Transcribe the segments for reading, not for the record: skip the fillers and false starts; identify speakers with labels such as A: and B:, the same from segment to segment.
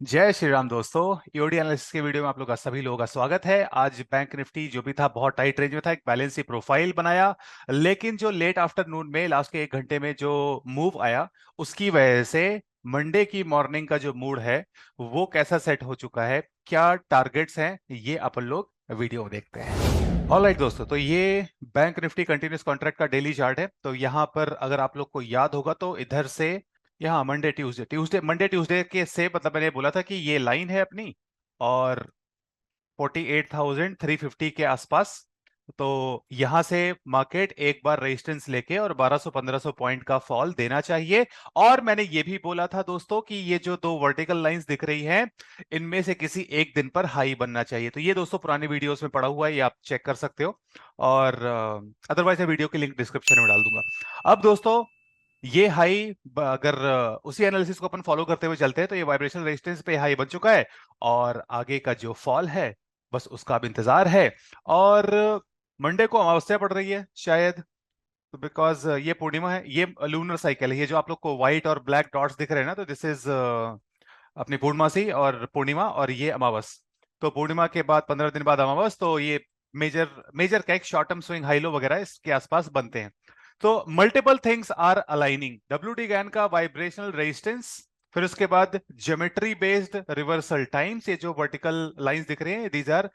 A: जय श्री राम दोस्तों। EOD analysis के वीडियो में आप लोग का सभी लोगों का स्वागत है। आज बैंक निफ्टी जो भी था बहुत टाइट रेंज में था, एक बैलेंस सी प्रोफाइल बनाया, लेकिन जो लेट आफ्टरनून में लास्ट के 1 घंटे में जो मूव आया उसकी वजह से मंडे की मॉर्निंग का जो मूड है वो कैसा सेट हो चुका है, क्या टारगेट्स हैं, ये अपन लोग वीडियो में देखते हैं। ऑलराइट दोस्तों, तो ये बैंक निफ्टी कंटिन्यूस कॉन्ट्रैक्ट का डेली चार्ट है। तो यहाँ पर अगर आप लोग को याद होगा तो इधर से यहाँ Monday Tuesday Tuesday Monday Tuesday के से मतलब मैंने बोला था कि ये लाइन है अपनी और 48,350 के आसपास। तो यहां से मार्केट एक बार रेजिस्टेंस लेके और 1200-1500 पॉइंट का फॉल देना चाहिए। और मैंने ये भी बोला था दोस्तों कि ये जो दो वर्टिकल लाइंस दिख रही हैं इनमें से किसी एक दिन पर हाई बनना चाहिए। तो ये दोस्तों पुरानी वीडियोस में पड़ा हुआ है, ये आप चेक कर सकते हो। और अदरवाइज वीडियो की लिंक डिस्क्रिप्शन में डाल दूंगा। अब दोस्तों ये हाई अगर उसी एनालिसिस को अपन फॉलो करते हुए चलते हैं तो ये वाइब्रेशनल रेजिस्टेंस पे हाई बन चुका है और आगे का जो फॉल है बस उसका अब इंतजार है। और मंडे को अमावस्या पड़ रही है शायद, तो बिकॉज ये पूर्णिमा है, ये लूनर साइकिल है। ये जो आप लोग को व्हाइट और ब्लैक डॉट्स दिख रहे हैं ना, तो दिस इज अपनी पूर्णमासी और पूर्णिमा, और ये अमावस। तो पूर्णिमा के बाद 15 दिन बाद अमावस, तो ये मेजर मेजर का एक short term swing high low वगैरह इसके आसपास बनते हैं। तो multiple things are aligning. WD Gann का वाइब्रेशनल रेजिस्टेंस, फिर उसके बाद ज्योमेट्री बेस्ड रिवर्सल टाइम्स, ये जो वर्टिकल लाइंस दिख रहे हैं दीज आर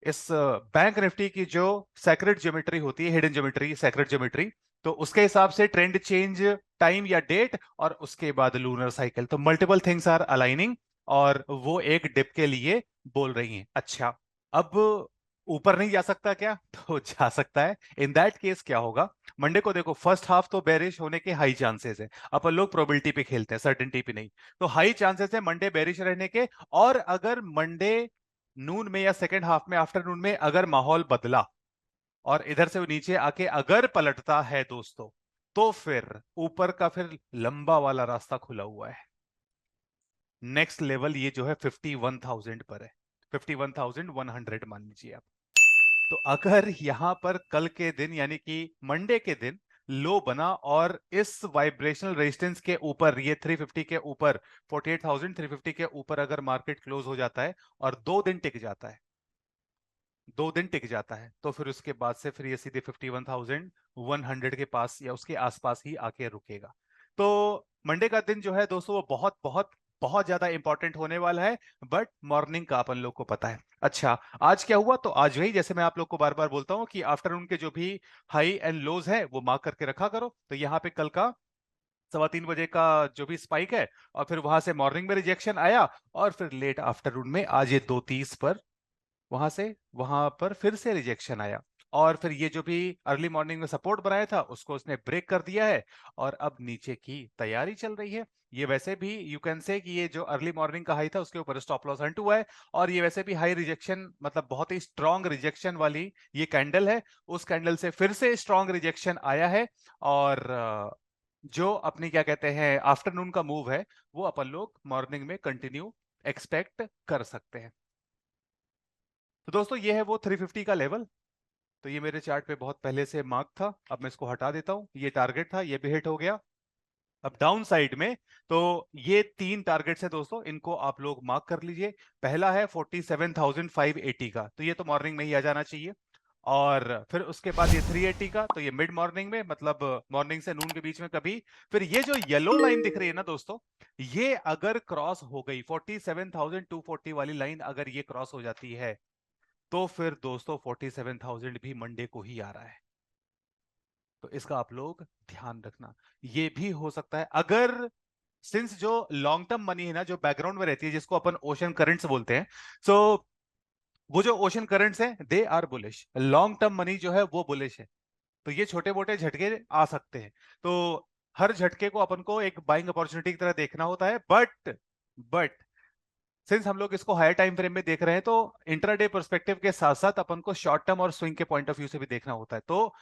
A: इस बैंक निफ्टी की जो सेक्रेट ज्योमेट्री होती है, हिडन ज्योमेट्री, सेक्रेट ज्योमेट्री। तो उसके हिसाब से ट्रेंड चेंज टाइम या डेट और उसके बाद लूनर साइकिल। तो मल्टीपल थिंग्स आर अलाइनिंग और वो एक डिप के लिए बोल रही हैं। अच्छा, अब ऊपर नहीं जा सकता क्या? तो जा सकता है। इन दैट केस क्या होगा, मंडे को देखो फर्स्ट हाफ तो बेरिश होने के हाई चांसेस है। अपन लोग प्रोबेबिलिटी पे खेलते हैं, सर्टेनिटी पे नहीं। तो हाई चांसेस है मंडे बेरिश रहने के। और अगर मंडे नून में या सेकेंड हाफ में, आफ्टरनून में अगर माहौल बदला और इधर से वो नीचे आके अगर पलटता है दोस्तों, तो फिर ऊपर का फिर लंबा वाला रास्ता खुला हुआ है। नेक्स्ट लेवल ये जो है 51,000 पर है, 51,100 मान लीजिए आप। तो अगर यहां पर कल के दिन यानी कि मंडे के दिन लो बना और इस वाइब्रेशनल रेजिस्टेंस के ऊपर, ये 350 के ऊपर, 48,350 के ऊपर अगर मार्केट क्लोज हो जाता है और 2 दिन टिक जाता है, 2 दिन टिक जाता है, तो फिर उसके बाद से फिर ये सीधे 51,100 के पास या उसके आसपास ही आके रुकेगा। तो मंडे का दिन जो है दोस्तों वो बहुत बहुत बहुत ज्यादा इंपॉर्टेंट होने वाला है। बट मॉर्निंग का अपन लोग को पता है। अच्छा, आज क्या हुआ? तो आज वही, जैसे मैं आप लोग को बार बार बोलता हूं कि आफ्टरनून के जो भी हाई एंड लोज है वो मार्क करके रखा करो। तो यहाँ पे कल का 3:15 बजे का जो भी स्पाइक है और फिर वहां से मॉर्निंग में रिजेक्शन आया और फिर लेट आफ्टरनून में आज ये 2:30 पर वहां से वहां पर फिर से रिजेक्शन आया। और फिर ये जो भी अर्ली मॉर्निंग में सपोर्ट बनाया था उसको उसने ब्रेक कर दिया है और अब नीचे की तैयारी चल रही है। ये वैसे भी यू कैन से कि ये जो अर्ली मॉर्निंग का हाई था उसके ऊपर स्टॉप लॉस हंट हुआ है और ये वैसे भी हाई रिजेक्शन, मतलब बहुत ही स्ट्रॉन्ग रिजेक्शन वाली ये कैंडल है। उस कैंडल से फिर से स्ट्रॉन्ग रिजेक्शन आया है और जो अपनी क्या कहते हैं आफ्टरनून का मूव है वो अपन लोग मॉर्निंग में कंटिन्यू एक्सपेक्ट कर सकते हैं। तो दोस्तों ये है वो 350 का लेवल। तो ये मेरे चार्ट पे बहुत पहले से मार्क था, अब मैं इसको हटा देता हूं। ये टारगेट था, ये भी हिट हो गया। अब डाउन साइड में तो ये 3 टारगेट्स है दोस्तों, इनको आप लोग मार्क कर लीजिए। पहला है 47,580 का, तो ये तो मॉर्निंग में ही आ जाना चाहिए। और फिर उसके बाद ये 380 का, तो ये मिड मॉर्निंग में, मतलब मॉर्निंग से नून के बीच में कभी। फिर ये जो येलो लाइन दिख रही है ना दोस्तों, ये अगर क्रॉस हो गई 47,240 वाली लाइन, अगर ये क्रॉस हो जाती है तो फिर दोस्तों 47,000 भी मंडे को ही आ रहा है। तो इसका आप लोग ध्यान रखना। ये भी हो सकता है अगर, सिंस जो लॉन्ग टर्म मनी है ना जो बैकग्राउंड में रहती है, जिसको अपन ओशन करंट्स बोलते हैं, सो वो जो ओशन करंट्स हैं they are bullish, long term money जो है वो बुलिश है। तो ये छोटे मोटे झटके आ सकते हैं। तो हर झटके को अपन को एक बाइंग अपॉर्चुनिटी की तरह देखना होता है। बट सिंस हम लोग इसको हायर टाइम फ्रेम में देख रहे हैं तो इंट्राडे पर्सपेक्टिव के साथ साथ अपन को शॉर्ट टर्म और स्विंग के पॉइंट ऑफ व्यू से भी देखना होता है। तो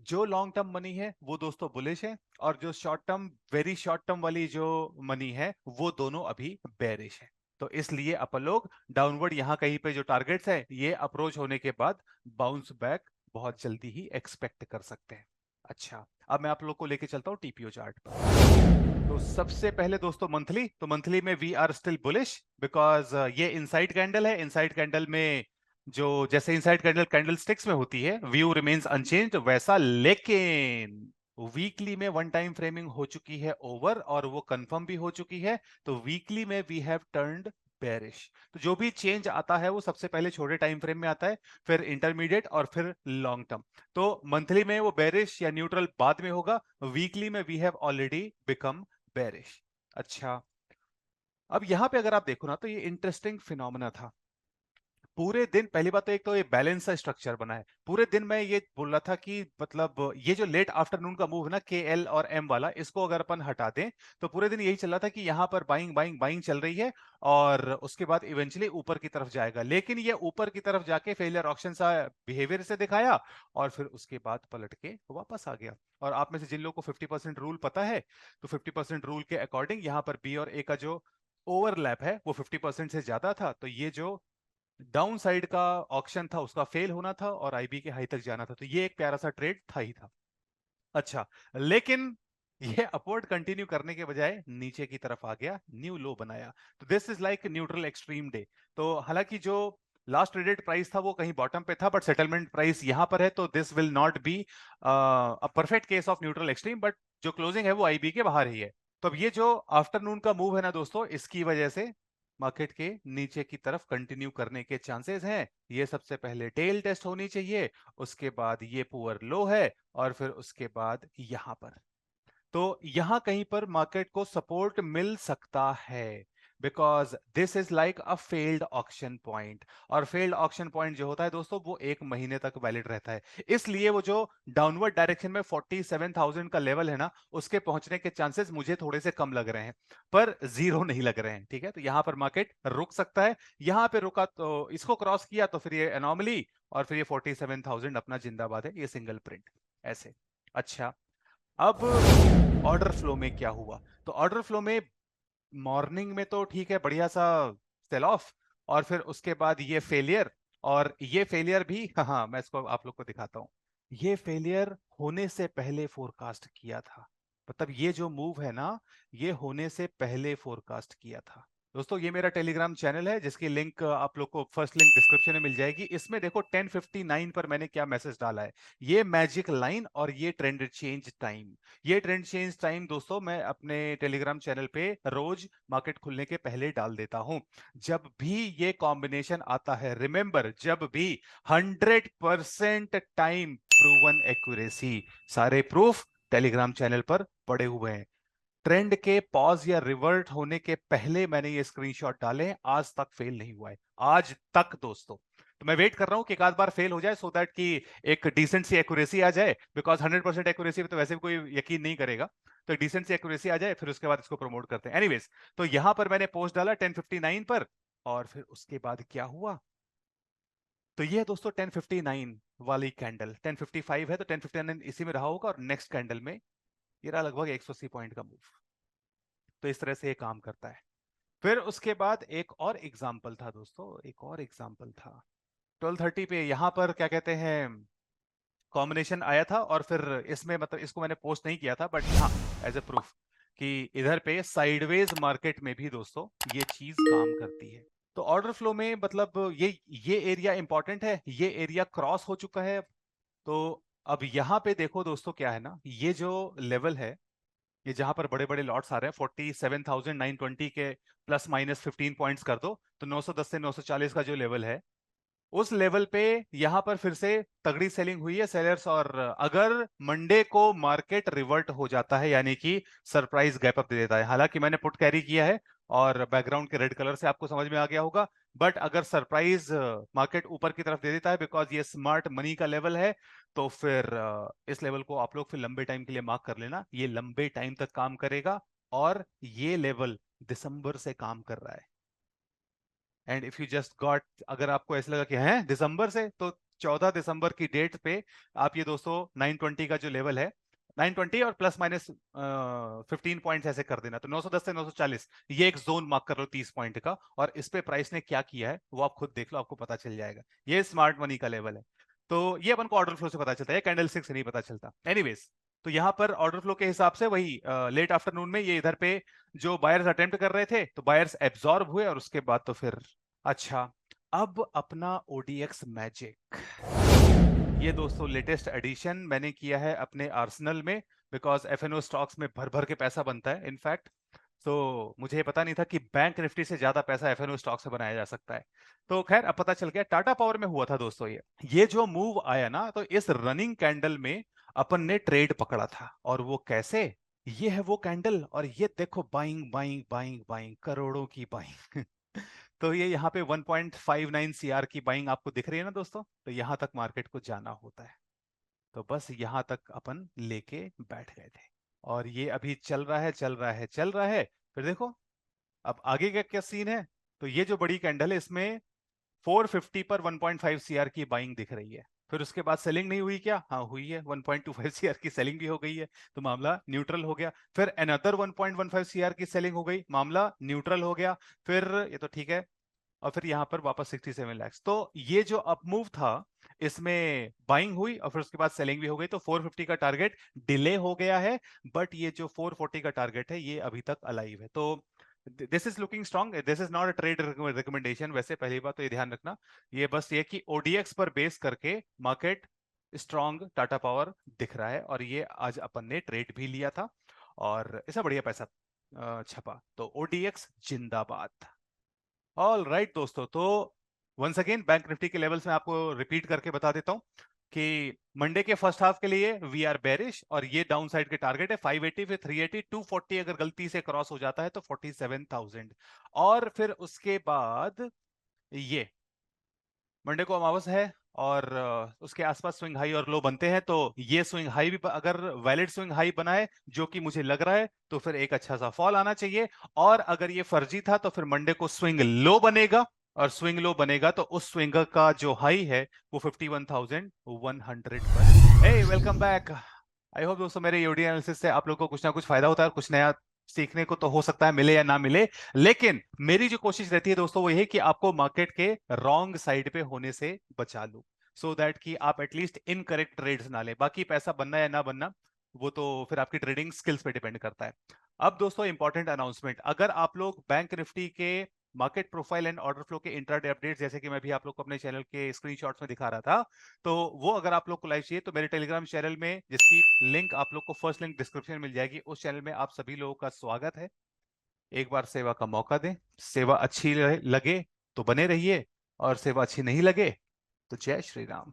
A: जो लॉन्ग टर्म मनी है वो दोस्तों बुलिश है और जो short term, very short term वाली जो मनी है वो दोनों अभी बेरिश है। तो इसलिए अपन लोग डाउनवर्ड यहाँ कहीं पे जो टारगेट्स है ये अप्रोच होने के बाद बाउंस बैक बहुत जल्दी ही एक्सपेक्ट कर सकते हैं। अच्छा, अब मैं आप लोग को लेके चलता हूँ टीपीओ चार्ट पर। तो सबसे पहले दोस्तों मंथली, तो मंथली में we are still bullish because ये इनसाइड कैंडल है। इनसाइड कैंडल में जो जैसे इनसाइड कैंडल कैंडल स्टिक्स में होती है, व्यू रिमेन्स अनचेंज्ड वैसा, लेकिन वीकली में वन टाइम फ्रेमिंग हो चुकी है ओवर और वो कंफर्म भी हो चुकी है। तो वीकली में वी हैव टर्न्ड बेरिश। तो जो भी चेंज आता है वो सबसे पहले छोटे टाइम फ्रेम में आता है, फिर इंटरमीडिएट और फिर लॉन्ग टर्म। तो मंथली में वो बेरिश या न्यूट्रल बाद में होगा, वीकली में we have already become bearish. अच्छा, अब यहां पे अगर आप देखो ना तो ये इंटरेस्टिंग फिनोमेना था। पूरे दिन, पहली बात तो एक तो ये बैलेंस सा स्ट्रक्चर बना है। पूरे दिन मैं ये बोल रहा था कि मतलब ये जो लेट आफ्टरनून का मूव है ना, के एल और एम वाला, इसको अगर अपन हटा दें तो पूरे दिन यही चल रहा था कि यहां पर बाइंग बाइंग बाइंग चल रही है और उसके बाद इवेंचुअली ऊपर की तरफ जाएगा। लेकिन ये ऊपर की तरफ जाके फेलियर ऑक्शन सा बिहेवियर से दिखाया और फिर उसके बाद पलट के वापस आ गया। और आप में से जिन लोगों को 50% रूल पता है, तो 50% रूल के अकॉर्डिंग यहां पर बी और ए का जो ओवरलैप है वो 50% से ज्यादा था। तो ये जो डाउन साइड का ऑक्शन था उसका फेल होना था और आईबी के हाई तक जाना था। तो ये एक प्यारा सा ट्रेड था ही था। अच्छा, लेकिन ये अपवर्ड कंटिन्यू करने के बजाय नीचे की तरफ आ गया, न्यू लो बनाया। तो this is like neutral extreme day. तो हालांकि जो लास्ट ट्रेडेड प्राइस था वो कहीं बॉटम पे था, बट सेटलमेंट प्राइस यहां पर है, तो this will not be a perfect case of neutral extreme, but जो क्लोजिंग है वो आईबी के बाहर ही है। तो अब ये जो आफ्टरनून का मूव है ना दोस्तों, इसकी वजह से मार्केट के नीचे की तरफ कंटिन्यू करने के चांसेस हैं। ये सबसे पहले टेल टेस्ट होनी चाहिए, उसके बाद ये पुअर लो है और फिर उसके बाद यहां पर, तो यहां कहीं पर मार्केट को सपोर्ट मिल सकता है, because this is like a failed auction point. और फेल्ड ऑक्शन पॉइंट जो होता है दोस्तों वो एक महीने तक वैलिड रहता है। इसलिए वो जो डाउनवर्ड डायरेक्शन में 47,000 का लेवल है ना, उसके पहुंचने के चांसेस मुझे थोड़े से कम लग रहे हैं, पर जीरो नहीं लग रहे हैं। ठीक है, तो यहां पर मार्केट रुक सकता है। यहां पे रुका तो इसको क्रॉस किया तो फिर ये एनॉमली, और फिर ये 47,000 अपना जिंदाबाद है, ये सिंगल प्रिंट ऐसे। अच्छा, अब ऑर्डर फ्लो में क्या हुआ? तो ऑर्डर फ्लो में मॉर्निंग में तो ठीक है, बढ़िया सा सेल ऑफ, और फिर उसके बाद ये फेलियर। और ये फेलियर भी, हाँ हाँ, मैं इसको आप लोग को दिखाता हूं। ये फेलियर होने से पहले फोरकास्ट किया था। मतलब ये जो मूव है ना, ये होने से पहले फोरकास्ट किया था। दोस्तों ये मेरा टेलीग्राम चैनल है जिसकी लिंक आप लोग को फर्स्ट लिंक डिस्क्रिप्शन में मिल जाएगी। इसमें देखो 10:59 पर मैंने क्या मैसेज डाला है, ये मैजिक लाइन और ये ट्रेंड चेंज टाइम। ये ट्रेंड चेंज टाइम दोस्तों मैं अपने टेलीग्राम चैनल पे रोज मार्केट खुलने के पहले डाल देता हूं। जब भी ये कॉम्बिनेशन आता है, रिमेंबर, जब भी 100% टाइम प्रूवन एक्यूरेसी, सारे प्रूफ टेलीग्राम चैनल पर पड़े हुए हैं। ट्रेंड के पॉज या रिवर्ट होने के पहले मैंने ये स्क्रीनशॉट डाले हैं, आज तक फेल नहीं हुआ है, आज तक दोस्तों। तो मैं वेट कर रहा हूं कि एक आध बार फेल हो जाए, सो दैट कि एक डिसेंट सी एक्यूरेसी आ जाए, बिकॉज 100% एक्यूरेसी पे तो वैसे भी कोई यकीन नहीं करेगा। तो एक डिसेंट सी एक्यूरेसी आ जाए, फिर उसके बाद इसको प्रमोट करते हैं। एनीवेज, तो यहां पर मैंने पोस्ट डाला 10:59 पर, और फिर उसके बाद क्या हुआ? तो ये है दोस्तों 10:59 वाली कैंडल। 10:55 है तो 10:59 इसी में रहा होगा, और नेक्स्ट कैंडल में ये रहा लगभग 180 पॉइंट का मूव। तो इस तरह से ये काम करता है। फिर उसके बाद एक और एग्जाम्पल था दोस्तों, एक और एग्जाम्पल था 12:30 पे, यहां पर क्या कहते हैं, कॉम्बिनेशन आया था। और फिर इसमें मतलब इसको मैंने पोस्ट नहीं किया था, बट हाँ, एज ए प्रूफ कि इधर पे साइडवेज मार्केट में भी दोस्तों ये चीज काम करती है। तो ऑर्डर फ्लो में मतलब ये एरिया इंपॉर्टेंट है, ये एरिया क्रॉस हो चुका है। तो अब यहां पे देखो दोस्तों क्या है ना, ये जो लेवल है, ये जहां पर बड़े बड़े लॉट्स आ रहे हैं 47,920 के, प्लस माइनस 15 पॉइंट्स कर दो, तो 910 से 940 का जो लेवल है, उस लेवल पे यहां पर फिर से तगड़ी सेलिंग हुई है सेलर्स। और अगर मंडे को मार्केट रिवर्ट हो जाता है, यानी कि सरप्राइज गैप अप दे देता है, हालांकि मैंने पुट कैरी किया है और बैकग्राउंड के रेड कलर से आपको समझ में आ गया होगा, बट अगर सरप्राइज मार्केट ऊपर की तरफ दे देता है, बिकॉज ये स्मार्ट मनी का लेवल है, तो फिर इस लेवल को आप लोग फिर लंबे टाइम के लिए मार्क कर लेना, ये लंबे टाइम तक काम करेगा। और ये लेवल दिसंबर से काम कर रहा है। And if you just got, अगर आपको ऐसा लगा कि है दिसंबर से, तो 14 दिसंबर की डेट पे आप ये दोस्तों 920 का जो लेवल है, 920 और प्लस माइनस 15 पॉइंट्स ऐसे कर देना, तो 910 से 940 ये एक जोन मार्क कर लो 30 पॉइंट का। और इस पे प्राइस ने क्या किया है वो आप खुद देख लो, आपको पता चल जाएगा। ये स्मार्ट मनी का लेवल है। तो ये अपन को ऑर्डर फ्लो से पता चलता है, कैंडल स्टिक से नहीं पता चलता। एनीवेज, तो यहां पर ऑर्डर फ्लो के हिसाब से वही लेट आफ्टरनून में ये इधर पे जो बायर्स अटेम्प्ट कर रहे थे तो बायर्स एब्जॉर्ब हुए और उसके बाद तो फिर अच्छा। अब अपना ओडीएक्स मैजिक, ये दोस्तों लेटेस्ट एडिशन मैंने किया है अपने आर्सेनल में, बिकॉज एफएनओ स्टॉक्स में भर भर के पैसा बनता है इनफैक्ट। तो मुझे पता नहीं था कि बैंक निफ्टी से ज्यादा पैसा एफएनओ स्टॉक से बनाया जा सकता है। तो खैर अब पता चल गया। टाटा पावर में हुआ था दोस्तों ये जो मूव आया ना, तो इस रनिंग कैंडल में अपन ने ट्रेड पकड़ा था। और वो कैसे, ये है वो कैंडल, और ये देखो बाइंग बाइंग बाइंग बाइंग, करोड़ों की बाइंग। तो ये यहाँ पे 1.59 सीआर की बाइंग आपको दिख रही है ना दोस्तों, तो यहां तक मार्केट को जाना होता है। तो बस यहां तक अपन लेके बैठ गए थे, और ये अभी चल रहा है चल रहा है चल रहा है। फिर देखो अब आगे का क्या सीन है। तो ये जो बड़ी कैंडल है इसमें 450 पर 1.5 सीआर की बाइंग दिख रही है। फिर उसके बाद सेलिंग नहीं हुई क्या? हाँ हुई है, 1.25 सीआर की सेलिंग भी हो गई है, तो मामला न्यूट्रल हो गया। फिर अनदर 1.15 सीआर की सेलिंग हो गई, मामला न्यूट्रल हो गया। फिर ये तो ठीक है, और फिर यहां पर वापस 67 लाख। तो ये जो अप मूव था इसमें बाइंग हुई और फिर उसके बाद सेलिंग भी हो गई, तो 450 का टारगेट डिले हो गया है। बट ये जो 440 का टारगेट है ये अभी तक अलाइव है। तो this is looking strong, this is not a trade recommendation वैसे, पहली बात तो ये ध्यान रखना। ये बस ये कि ओडीएक्स पर बेस करके मार्केट स्ट्रांग टाटा पावर दिख रहा है, और ये आज अपन ने ट्रेड भी लिया था और ऐसा बढ़िया पैसा छपा। तो ओडीएक्स जिंदाबाद। ऑल राइट दोस्तों, तो वंस अगेन बैंक निफ्टी के लेवल्स में आपको रिपीट करके बता देता हूं कि मंडे के फर्स्ट हाफ के लिए वी आर बेरिश, और ये डाउन साइड के टारगेट है 580, फिर 380, 240 अगर गलती से क्रॉस हो जाता है तो 47,000। और फिर उसके बाद ये मंडे को अमावस है, और उसके आसपास स्विंग हाई और लो बनते हैं। तो ये स्विंग हाई भी अगर वैलिड स्विंग हाई बना है, जो कि मुझे लग रहा है, तो फिर एक अच्छा सा फॉल आना चाहिए। और अगर ये फर्जी था तो फिर मंडे को स्विंग लो बनेगा, और स्विंग लो बनेगा तो उस स्विंग का जो हाई है वो 51,100 पर। Hey welcome back. I hope दोस्तों मेरे यूडी एनालिसिस से आप लोग को कुछ ना कुछ फायदा होता है, और कुछ नया सीखने को तो हो सकता है मिले या ना मिले। लेकिन मेरी जो कोशिश रहती है दोस्तों वो ये कि आपको मार्केट के रॉन्ग साइड पे होने से बचा लूं, सो दैट कि आप एटलीस्ट इनकरेक्ट ट्रेड्स ना ले। बाकी पैसा बनना या ना बनना वो तो फिर आपकी ट्रेडिंग स्किल्स पे डिपेंड करता है। अब दोस्तों इंपॉर्टेंट अनाउंसमेंट, अगर आप लोग बैंक निफ्टी के market profile and order flow के इंट्राडे अपडेट्स, जैसे कि मैं भी आप लोग को अपने चैनल के स्क्रीनशॉट्स में दिखा रहा था, तो वो अगर आप लोग को लाइव चाहिए तो मेरे टेलीग्राम चैनल में, जिसकी लिंक आप लोग को फर्स्ट लिंक डिस्क्रिप्शन में मिल जाएगी, उस चैनल में आप सभी लोगों का स्वागत है। एक बार सेवा का मौका दें, सेवा अच्छी लगे तो बने रहिए, और सेवा अच्छी नहीं लगे तो जय श्री राम।